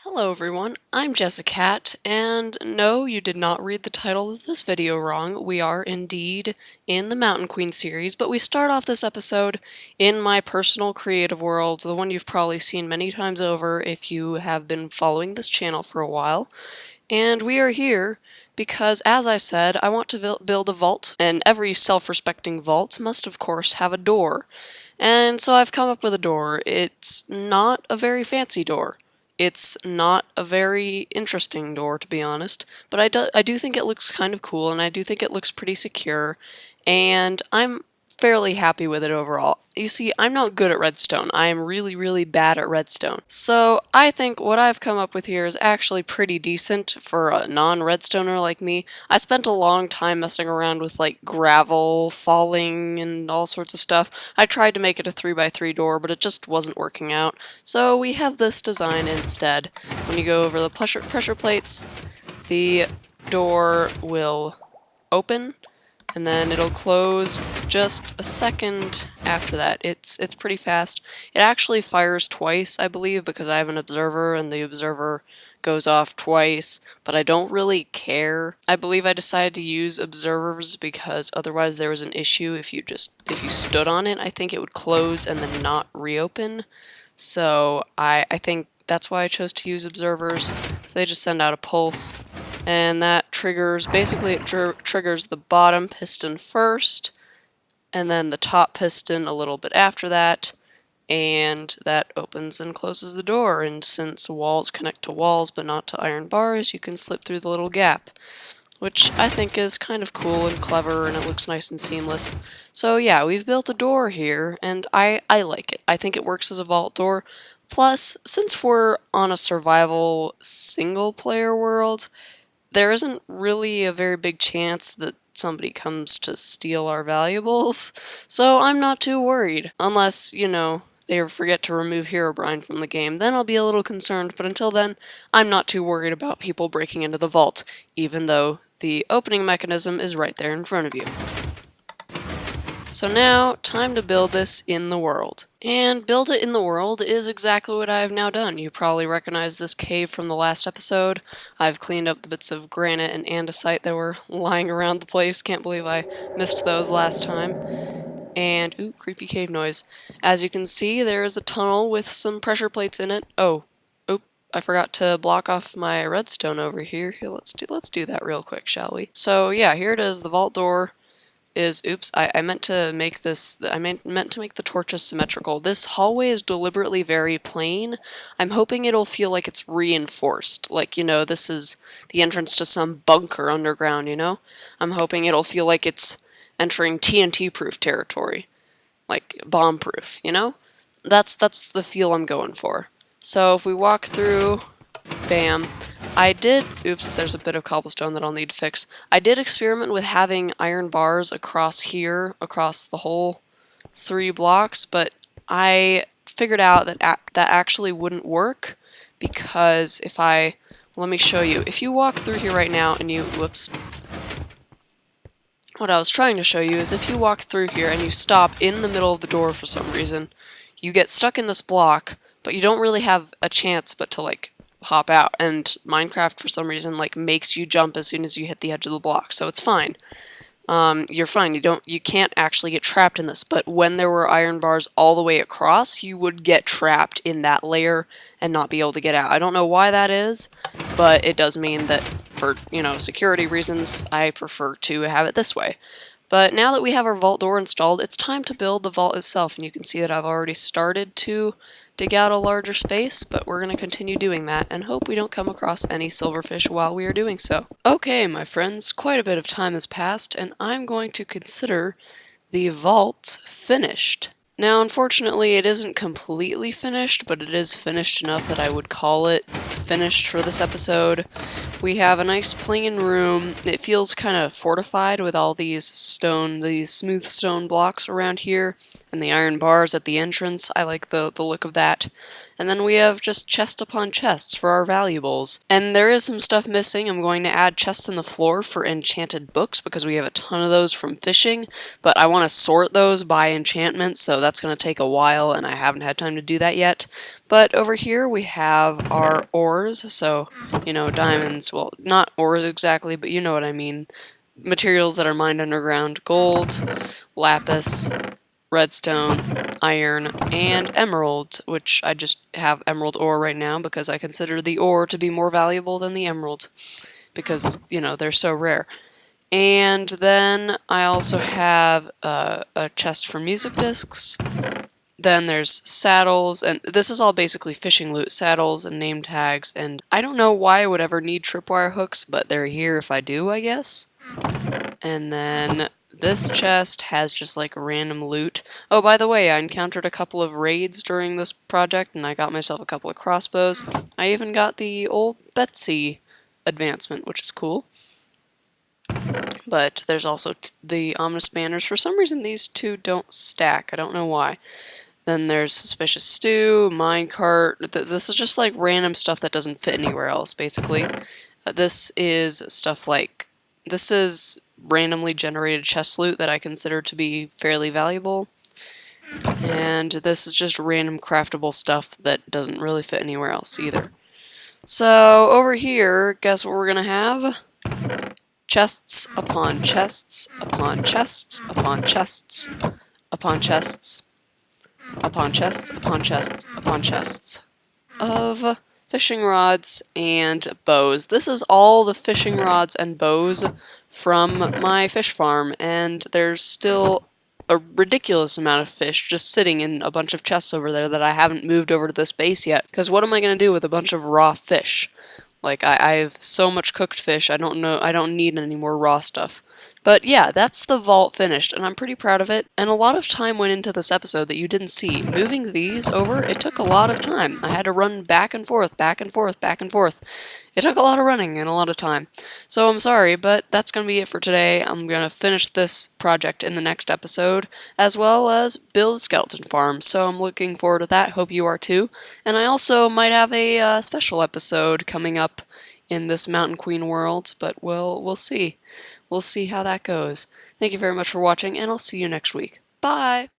Hello everyone, I'm Jessicat, and no, you did not read the title of this video wrong. We are indeed in the Mountain Queen series, but we start off this episode in my personal creative world, the one you've probably seen many times over if you have been following this channel for a while. And we are here because, as I said, I want to build a vault, and every self-respecting vault must of course have a door. And so I've come up with a door. It's not a very fancy door. It's not a very interesting door, to be honest, but I do think it looks kind of cool, and I do think it looks pretty secure, and I'm fairly happy with it overall. You see, I'm not good at redstone. I am really, really bad at redstone. So I think what I've come up with here is actually pretty decent for a non-redstoner like me. I spent a long time messing around with like gravel falling and all sorts of stuff. I tried to make it a 3x3 door, but it just wasn't working out. So we have this design instead. When you go over the pressure plates, the door will open, and then it'll close just a second after that. It's pretty fast. It actually fires twice, I believe, because I have an observer, and the observer goes off twice, but I don't really care. I believe I decided to use observers because otherwise there was an issue if you stood on it. I think it would close and then not reopen. So I think that's why I chose to use observers. So they just send out a pulse, and that triggers, basically it triggers the bottom piston first, and then the top piston a little bit after that, and that opens and closes the door. And since walls connect to walls but not to iron bars, you can slip through the little gap, which I think is kind of cool and clever, and it looks nice and seamless. So yeah, we've built a door here, and I like it. I think it works as a vault door. Plus, since we're on a survival single-player world, there isn't really a very big chance that somebody comes to steal our valuables, so I'm not too worried. Unless, you know, they forget to remove Herobrine from the game, then I'll be a little concerned, but until then, I'm not too worried about people breaking into the vault, even though the opening mechanism is right there in front of you. So now, time to build this in the world. And build it in the world is exactly what I have now done. You probably recognize this cave from the last episode. I've cleaned up the bits of granite and andesite that were lying around the place. Can't believe I missed those last time. And, ooh, creepy cave noise. As you can see, there is a tunnel with some pressure plates in it. Oh, oop, I forgot to block off my redstone over here. Here, let's do that real quick, shall we? So yeah, here it is, the vault door. Oops, I meant to make this, I meant to make the torches symmetrical. This hallway is deliberately very plain. I'm hoping it'll feel like it's reinforced. Like, you know, this is the entrance to some bunker underground, you know? I'm hoping it'll feel like it's entering TNT-proof territory. Like, bomb-proof, you know? That's the feel I'm going for. So if we walk through, bam. Oops, there's a bit of cobblestone that I'll need to fix. I did experiment with having iron bars across here, across the whole 3 blocks, but I figured out that that actually wouldn't work, because let me show you. If you walk through here right now and whoops. What I was trying to show you is if you walk through here and you stop in the middle of the door for some reason, you get stuck in this block, but you don't really have a chance but to, like, hop out, and Minecraft for some reason like makes you jump as soon as you hit the edge of the block, so it's fine. You're fine. You can't actually get trapped in this, but when there were iron bars all the way across, you would get trapped in that layer and not be able to get out. I don't know why that is, but it does mean that for, you know, security reasons, I prefer to have it this way. But now that we have our vault door installed, it's time to build the vault itself, and you can see that I've already started to dig out a larger space, but we're going to continue doing that and hope we don't come across any silverfish while we are doing so. Okay, my friends, quite a bit of time has passed, and I'm going to consider the vault finished. Now, unfortunately, it isn't completely finished, but it is finished enough that I would call it finished for this episode. We have a nice plain room. It feels kind of fortified with all these smooth stone blocks around here, and the iron bars at the entrance. I like the look of that. And then we have just chest upon chests for our valuables. And there is some stuff missing. I'm going to add chests in the floor for enchanted books because we have a ton of those from fishing, but I want to sort those by enchantment, so that's going to take a while and I haven't had time to do that yet. But over here we have our ores, so, you know, diamonds, well, not ores exactly, but you know what I mean. Materials that are mined underground: gold, lapis, redstone, iron, and emerald, which I just have emerald ore right now because I consider the ore to be more valuable than the emerald because, you know, they're so rare. And then I also have a chest for music discs. Then there's saddles, and this is all basically fishing loot, saddles and name tags, and I don't know why I would ever need tripwire hooks, but they're here if I do, I guess. And then this chest has just like random loot. Oh, by the way, I encountered a couple of raids during this project, and I got myself a couple of crossbows. I even got the old Betsy advancement, which is cool. But there's also the ominous banners. For some reason, these two don't stack. I don't know why. Then there's Suspicious Stew, Minecart. This is just like random stuff that doesn't fit anywhere else, basically. This is stuff like... This is randomly generated chest loot that I consider to be fairly valuable. And this is just random craftable stuff that doesn't really fit anywhere else either. So over here, guess what we're gonna have? Chests upon chests upon chests upon chests upon chests upon chests upon chests upon chests of fishing rods and bows. This is all the fishing rods and bows from my fish farm, and there's still a ridiculous amount of fish just sitting in a bunch of chests over there that I haven't moved over to this base yet, because what am I going to do with a bunch of raw fish? Like, I have so much cooked fish, I don't need any more raw stuff. But yeah, that's the vault finished, and I'm pretty proud of it. And a lot of time went into this episode that you didn't see. Moving these over, it took a lot of time. I had to run back and forth, back and forth, back and forth. It took a lot of running and a lot of time. So I'm sorry, but that's going to be it for today. I'm going to finish this project in the next episode, as well as build a skeleton farm. So I'm looking forward to that. Hope you are too. And I also might have a special episode coming up in this Mountain Queen world, but we'll see. We'll see how that goes. Thank you very much for watching, and I'll see you next week. Bye!